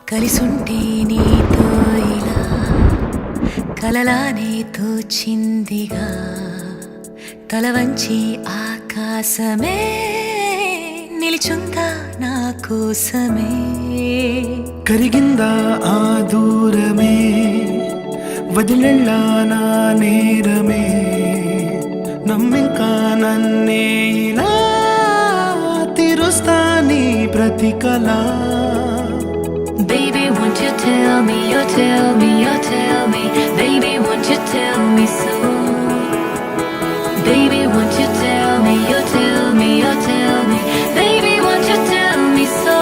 కలిసుంటే నీతో ఇలా కలలానే తోచిందిగా తల వంచి ఆకాశమే నిలిచుందా నా కోసమే కరిగిందా ఆ దూరమే వదిలెళ్ళా నా నేరమే నమ్మింకా నన్నే ఇలా తీరుస్తా నీ ప్రతి కళ Baby, won't you tell me, you tell me, you tell me Baby, won't you tell me so Baby, won't you tell me, you tell me, you tell me Baby, won't you tell me so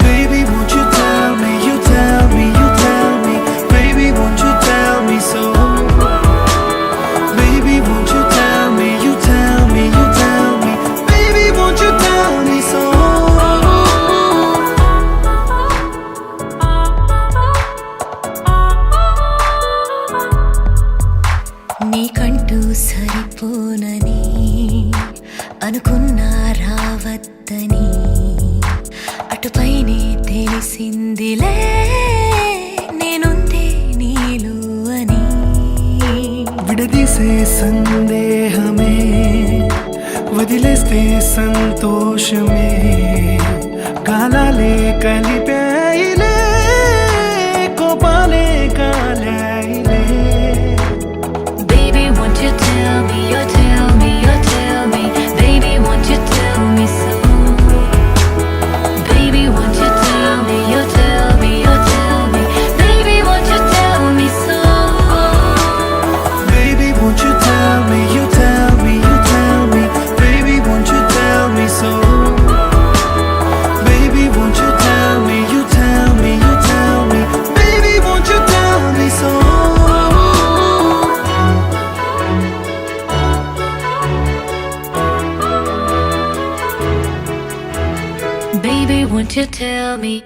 Baby, won't you tell me, you tell me, you tell me Baby, won't you tell me so Baby, won't you tell me, you tell me, you tell me Baby, won't you tell me so నీకంటూ సరిపోనని అనుకున్నా రావద్దని అటుపైనే తెలిసిందిలే నేనుందే నీలో అని విడదీసే సందేహమే వదిలేస్తే సంతోషమే కాలాలే కలిపేయిలే కోపాలే కాలేయిలే Baby, won't you tell me, you tell me, you tell me Baby, won't you tell me so Baby, won't you tell me, you tell me, you tell me Baby, won't you tell me so Baby, won't you tell me, you tell me, you tell me Baby, won't you tell me so Baby, won't you tell me, you tell me, you tell me Baby, won't you tell me so Baby, won't you tell me